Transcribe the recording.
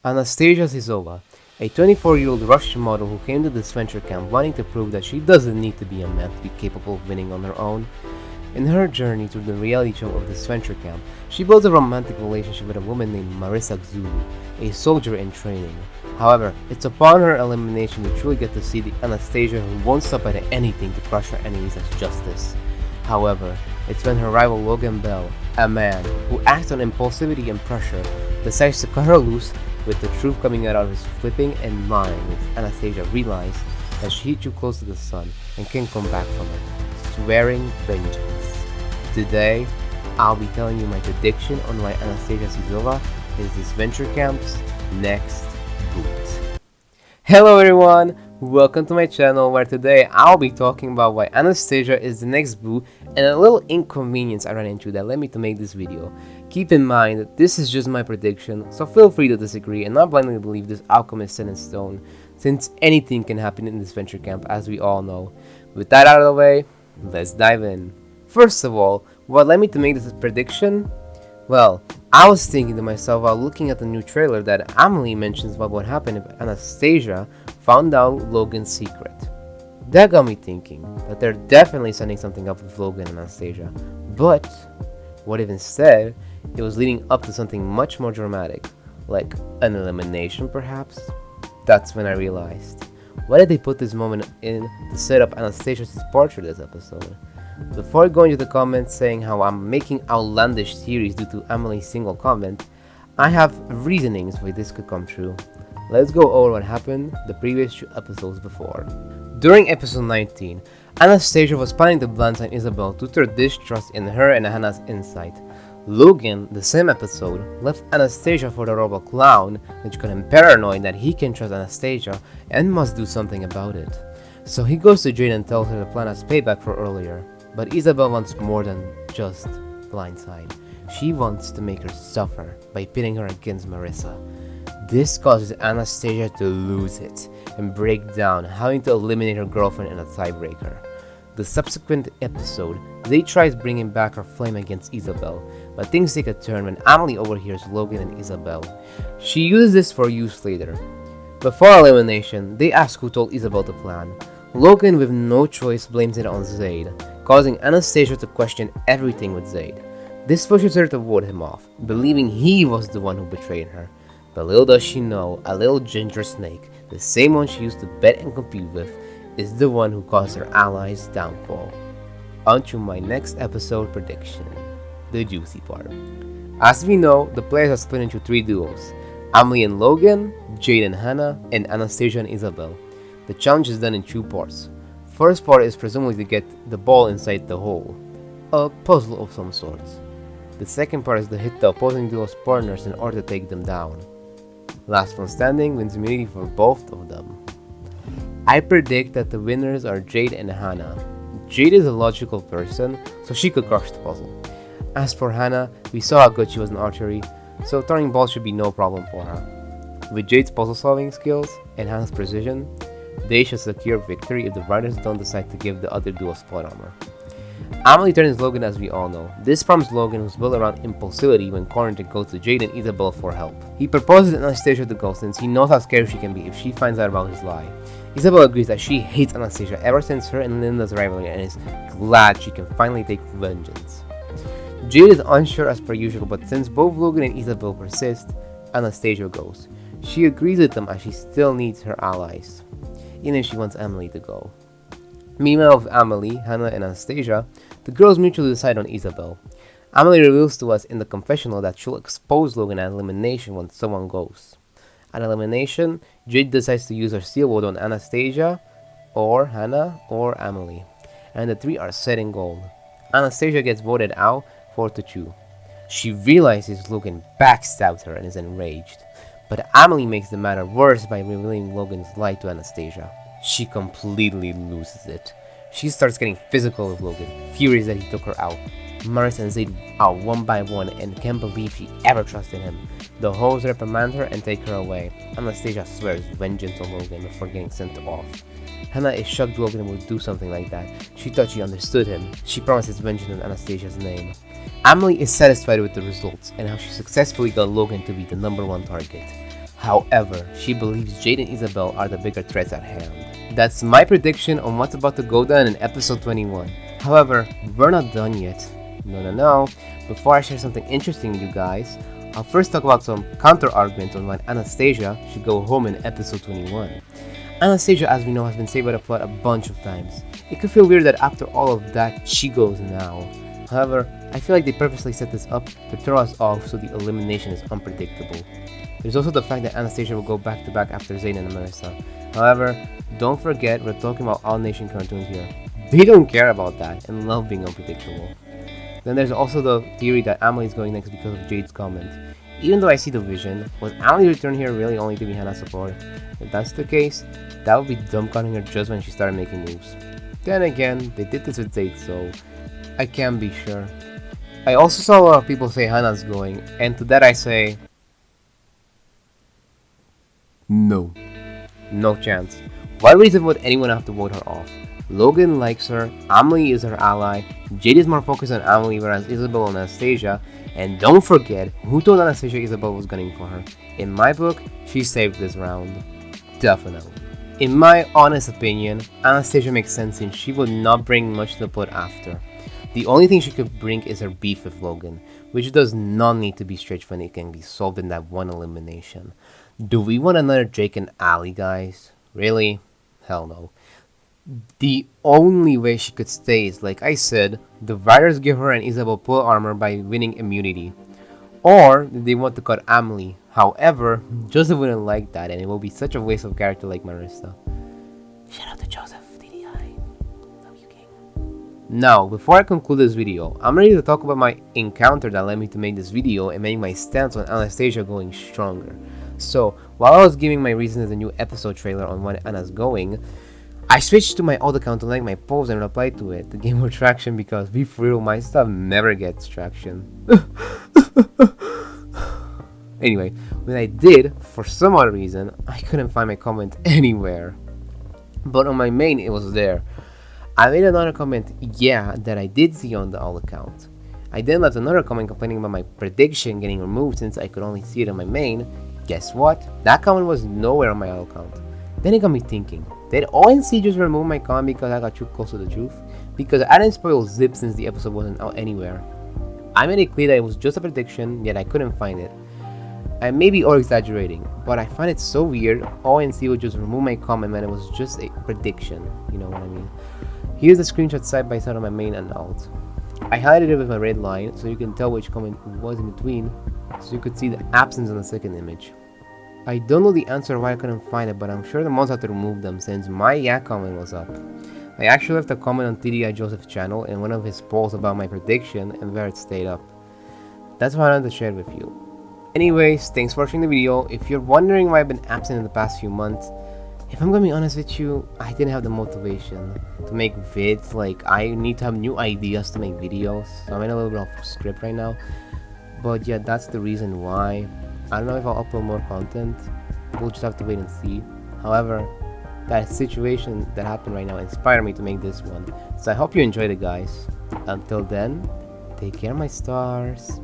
Anastasia Zizova, a 24-year-old Russian model who came to this venture camp wanting to prove that she doesn't need to be a man to be capable of winning on her own. In her journey through the reality show of this venture camp, she builds a romantic relationship with a woman named Marissa Zulu, a soldier in training. However, it's upon her elimination we truly get to see the Anastasia who won't stop at anything to crush her enemies as justice. However, it's when her rival Logan Bell, a man who acts on impulsivity and pressure, decides to cut her loose, with the truth coming out of his flipping and lying, with Anastasia realized that she hit too close to the sun and can't come back from it, swearing vengeance. Today, I'll be telling you my prediction on why Anastasia Zizova is this venture camp's next boot. Hello everyone, welcome to my channel where today I'll be talking about why Anastasia is the next boo and a little inconvenience I ran into that led me to make this video. Keep in mind that this is just my prediction, so feel free to disagree and not blindly believe this outcome is set in stone, since anything can happen in this venture camp as we all know. With that out of the way, let's dive in. First of all, what led me to make this prediction? Well, I was thinking to myself while looking at the new trailer that Emily mentions what would happen if Anastasia found out Logan's secret. That got me thinking that they're definitely setting something up with Logan and Anastasia, but what if instead it was leading up to something much more dramatic, like an elimination perhaps? That's when I realized, why did they put this moment in to set up Anastasia's departure this episode? Before going to the comments saying how I'm making outlandish theories due to Emily's single comment, I have reasonings why this could come true. Let's go over what happened the previous 2 episodes before. During episode 19, Anastasia was planning to blindside Isabel due to her distrust in her and Hannah's insight. Logan, the same episode, left Anastasia for the robot clown, which got him paranoid that he can trust Anastasia and must do something about it. So he goes to Jade and tells her the plan as payback for earlier. But Isabel wants more than just blindside. She wants to make her suffer by pitting her against Marissa. This causes Anastasia to lose it and break down, having to eliminate her girlfriend in a tiebreaker. The subsequent episode, they tries bringing back her flame against Isabel, but things take a turn when Emily overhears Logan and Isabel. She uses this for use later. Before elimination, they ask who told Isabel the plan. Logan, with no choice, blames it on Zayd, causing Anastasia to question everything with Zayd. This pushes her to vote him off, believing he was the one who betrayed her. But little does she know, a little ginger snake, the same one she used to bet and compete with, is the one who caused her allies' downfall. On to my next episode prediction, the juicy part. As we know, the players are split into 3 duos, Emily and Logan, Jade and Hannah, and Anastasia and Isabel. The challenge is done in 2 parts. First part is presumably to get the ball inside the hole, a puzzle of some sorts. The second part is to hit the opposing duo's partners in order to take them down. Last one standing wins immunity for both of them. I predict that the winners are Jade and Hannah. Jade is a logical person, so she could crush the puzzle. As for Hannah, we saw how good she was in archery, so throwing balls should be no problem for her. With Jade's puzzle solving skills and Hannah's precision, they should secure victory if the writers don't decide to give the other duo plot armor. Emily turns Logan as we all know. This prompts Logan, who's built around impulsivity, when cornered to go to Jade and Isabel for help. He proposes Anastasia to go since he knows how scary she can be if she finds out about his lie. Isabel agrees that she hates Anastasia ever since her and Linda's rivalry and is glad she can finally take vengeance. Jade is unsure as per usual, but since both Logan and Isabel persist, Anastasia goes. She agrees with them as she still needs her allies, even if she wants Emily to go. Meanwhile, with Emily, Hannah, and Anastasia, the girls mutually decide on Isabel. Emily reveals to us in the confessional that she'll expose Logan at elimination when someone goes. At elimination, Jade decides to use her steel vote on Anastasia, or Hannah, or Emily, and the 3 are set in gold. Anastasia gets voted out 4-2. She realizes Logan backstabbed her and is enraged, but Emily makes the matter worse by revealing Logan's lie to Anastasia. She completely loses it. She starts getting physical with Logan, furious that he took her out. Marissa and Zayd out one by one and can't believe she ever trusted him. The hoes reprimand her and take her away. Anastasia swears vengeance on Logan before getting sent off. Hannah is shocked Logan would do something like that. She thought she understood him. She promises vengeance in Anastasia's name. Emily is satisfied with the results and how she successfully got Logan to be the #1 target. However, she believes Jade and Isabel are the bigger threats at hand. That's my prediction on what's about to go down in episode 21. However, we're not done yet. No. Before I share something interesting with you guys, I'll first talk about some counter-arguments on why Anastasia should go home in episode 21. Anastasia, as we know, has been saved by the plot a bunch of times. It could feel weird that after all of that, she goes now. However, I feel like they purposely set this up to throw us off so the elimination is unpredictable. There's also the fact that Anastasia will go back to back after Zayn and Marissa. However, don't forget we're talking about All Nation cartoons here. They don't care about that and love being unpredictable. Then there's also the theory that Amelie is going next because of Jade's comment. Even though I see the vision, was Amelie's return here really only to be Hannah's support? If that's the case, that would be dumb cutting her just when she started making moves. Then again, they did this with Zayd, so I can't be sure. I also saw a lot of people say Hannah's going, and to that I say, no. No chance. Why reason would anyone have to vote her off? Logan likes her, Amelie is her ally, Jade is more focused on Amelie whereas Isabel and Anastasia, and don't forget who told Anastasia Isabel was gunning for her. In my book, she saved this round. Definitely. In my honest opinion, Anastasia makes sense since she would not bring much to the plot after. The only thing she could bring is her beef with Logan, which does not need to be stretched when it can be solved in that one elimination. Do we want another Jake and Allie, guys? Really? Hell no. The only way she could stay is, like I said, the writers give her and Isabel full armor by winning immunity. Or they want to cut Amelie. However, Joseph wouldn't like that and it will be such a waste of character like Marissa. Shout out to Joseph, DDI. Love you, King. Now, before I conclude this video, I'm ready to talk about my encounter that led me to make this video and make my stance on Anastasia going stronger. So, while I was giving my reasons in the new episode trailer on when Anna's going, I switched to my old account to like my post and replied to it to gain more traction because be for real, my stuff never gets traction. Anyway, when I did, for some odd reason, I couldn't find my comment anywhere. But on my main, it was there. I made another comment, yeah, that I did see on the all account. I then left another comment complaining about my prediction getting removed since I could only see it on my main. Guess what? That comment was nowhere on my all account. Then it got me thinking, did ONC just remove my comment because I got too close to the truth? Because I didn't spoil Zip since the episode wasn't out anywhere. I made it clear that it was just a prediction, yet I couldn't find it. I may be over-exaggerating, but I find it so weird ONC would just remove my comment when it was just a prediction, you know what I mean? Here's the screenshot side by side on my main and alt. I highlighted it with my red line so you can tell which comment was in between, so you could see the absence on the second image. I don't know the answer why I couldn't find it, but I'm sure the mods had to remove them since my yeah comment was up. I actually left a comment on TDI Joseph's channel in one of his polls about my prediction and where it stayed up. That's what I wanted to share with you. Anyways, thanks for watching the video. If you're wondering why I've been absent in the past few months, if I'm gonna be honest with you, I didn't have the motivation to make vids. Like, I need to have new ideas to make videos, so I'm in a little bit off script right now. But yeah, that's the reason why. I don't know if I'll upload more content, we'll just have to wait and see. However, that situation that happened right now inspired me to make this one. So I hope you enjoyed it, guys. Until then, take care, my stars.